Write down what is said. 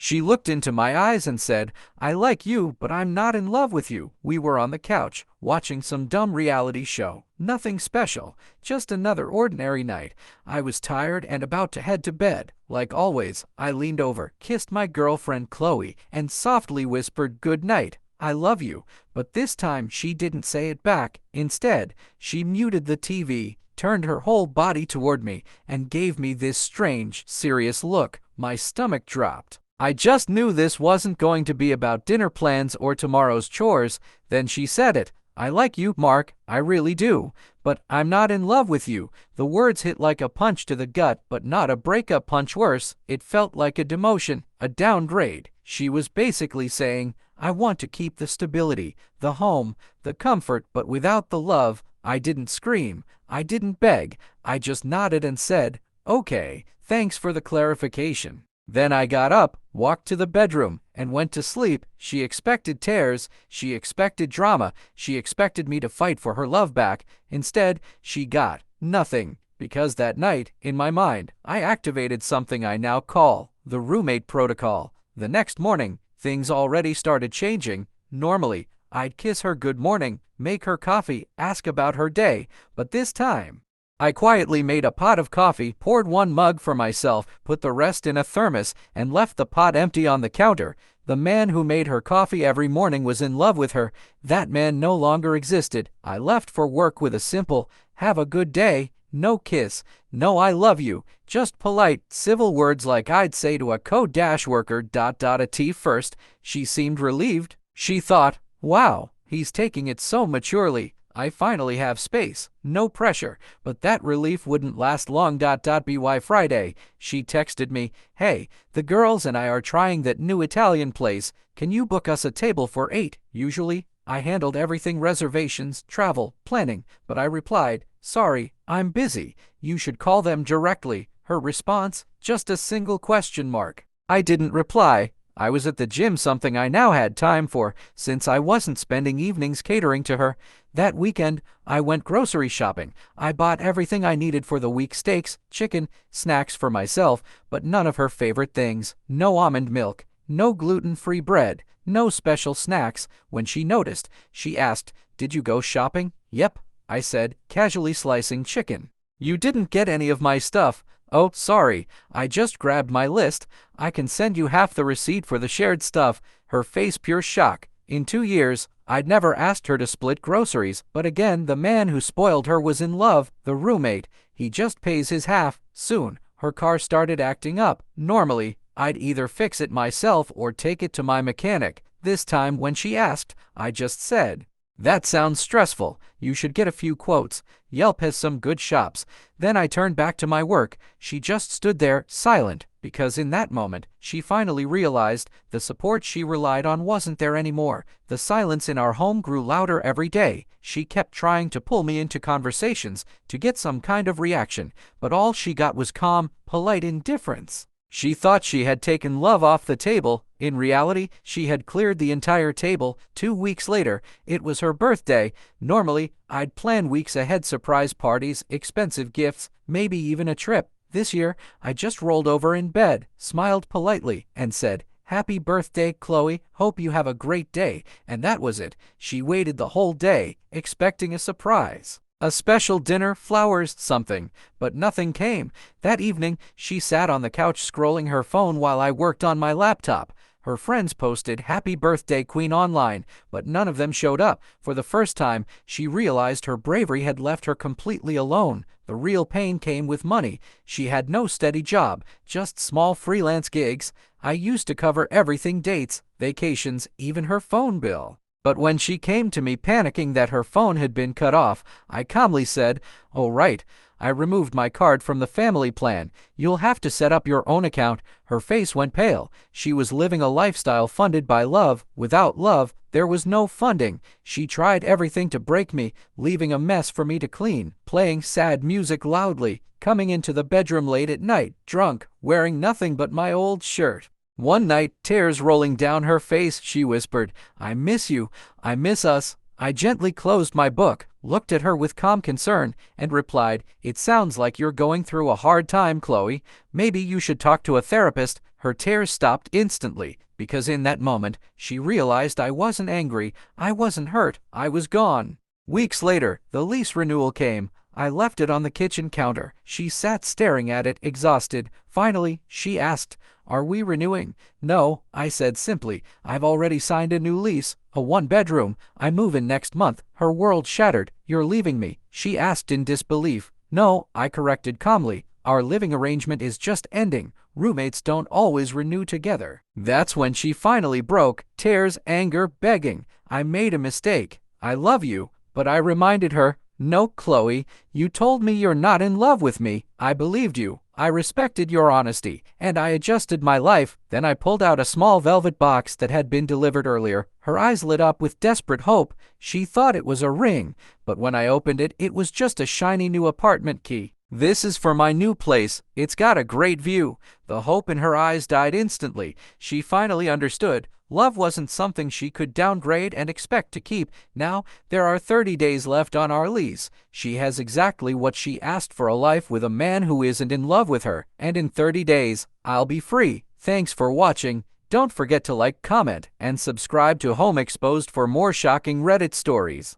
She looked into my eyes and said, "I like you, but I'm not in love with you." We were on the couch, watching some dumb reality show. Nothing special, just another ordinary night. I was tired and about to head to bed. Like always, I leaned over, kissed my girlfriend Chloe, and softly whispered, "Good night. I love you." But this time she didn't say it back. Instead, she muted the TV, turned her whole body toward me, and gave me this strange, serious look. My stomach dropped. I just knew this wasn't going to be about dinner plans or tomorrow's chores. Then she said it. "I like you, Mark, I really do. But I'm not in love with you." The words hit like a punch to the gut, but not a breakup punch. Worse, it felt like a demotion, a downgrade. She was basically saying, "I want to keep the stability, the home, the comfort, but without the love." I didn't scream. I didn't beg. I just nodded and said, "Okay, thanks for the clarification." Then I got up, walked to the bedroom, and went to sleep. She expected tears. She expected drama. She expected me to fight for her love back. Instead, she got nothing. Because that night, in my mind, I activated something I now call the roommate protocol. The next morning, things already started changing. Normally, I'd kiss her good morning, make her coffee, ask about her day. But this time, I quietly made a pot of coffee, poured one mug for myself, put the rest in a thermos, and left the pot empty on the counter. The man who made her coffee every morning was in love with her. That man no longer existed. I left for work with a simple, "Have a good day." No kiss, no "I love you," just polite, civil words like I'd say to a code worker. At first, she seemed relieved. She thought, "Wow, he's taking it so maturely. I finally have space, no pressure." But that relief wouldn't last long. By Friday, she texted me, "Hey, the girls and I are trying that new Italian place. Can you book us a table for 8? Usually, I handled everything: reservations, travel, planning. But I replied, "Sorry, I'm busy. You should call them directly." Her response, just a single question mark. I didn't reply. I was at the gym, something I now had time for, since I wasn't spending evenings catering to her. That weekend, I went grocery shopping. I bought everything I needed for the week: steaks, chicken, snacks for myself, but none of her favorite things. No almond milk, no gluten-free bread, no special snacks. When she noticed, she asked, "Did you go shopping?" "Yep," I said, casually slicing chicken. "You didn't get any of my stuff." "Oh, sorry, I just grabbed my list. I can send you half the receipt for the shared stuff." Her face pure shock. In 2 years, I'd never asked her to split groceries, but again, the man who spoiled her was in love. The roommate, he just pays his half. Soon, her car started acting up. Normally, I'd either fix it myself or take it to my mechanic. This time, when she asked, I just said, "That sounds stressful. You should get a few quotes. Yelp has some good shops." Then I turned back to my work. She just stood there, silent, because in that moment, she finally realized the support she relied on wasn't there anymore. The silence in our home grew louder every day. She kept trying to pull me into conversations, to get some kind of reaction, but all she got was calm, polite indifference. She thought she had taken love off the table. In reality, she had cleared the entire table. 2 weeks later, it was her birthday. Normally, I'd plan weeks ahead: surprise parties, expensive gifts, maybe even a trip. This year, I just rolled over in bed, smiled politely, and said, "Happy birthday, Chloe. Hope you have a great day." And that was it. She waited the whole day, expecting a surprise. A special dinner, flowers, something. But nothing came. That evening, she sat on the couch scrolling her phone while I worked on my laptop. Her friends posted "Happy Birthday, Queen" online, but none of them showed up. For the first time, she realized her bravery had left her completely alone. The real pain came with money. She had no steady job, just small freelance gigs. I used to cover everything: dates, vacations, even her phone bill. But when she came to me panicking that her phone had been cut off, I calmly said, "Oh, right. I removed my card from the family plan. You'll have to set up your own account." Her face went pale. She was living a lifestyle funded by love. Without love, there was no funding. She tried everything to break me, leaving a mess for me to clean, playing sad music loudly, coming into the bedroom late at night, drunk, wearing nothing but my old shirt. One night, tears rolling down her face, she whispered, "I miss you. I miss us." I gently closed my book, looked at her with calm concern, and replied, "It sounds like you're going through a hard time, Chloe. Maybe you should talk to a therapist." Her tears stopped instantly, because in that moment, she realized I wasn't angry, I wasn't hurt, I was gone. Weeks later, the lease renewal came. I left it on the kitchen counter. She sat staring at it, exhausted. Finally, she asked, "Are we renewing?" "No," I said simply. "I've already signed a new lease, a one-bedroom. I move in next month." Her world shattered. "You're leaving me?" she asked in disbelief. "No," I corrected calmly. "Our living arrangement is just ending. Roommates don't always renew together." That's when she finally broke, tears, anger, begging. "I made a mistake. I love you." But I reminded her, "No, Chloe, you told me you're not in love with me. I believed you. I respected your honesty, and I adjusted my life." Then I pulled out a small velvet box that had been delivered earlier. Her eyes lit up with desperate hope. She thought it was a ring, but when I opened it, it was just a shiny new apartment key. "This is for my new place. It's got a great view." The hope in her eyes died instantly. She finally understood. Love wasn't something she could downgrade and expect to keep. Now, there are 30 days left on our lease. She has exactly what she asked for: a life with a man who isn't in love with her. And in 30 days, I'll be free. Thanks for watching. Don't forget to like, comment, and subscribe to Home Exposed for more shocking Reddit stories.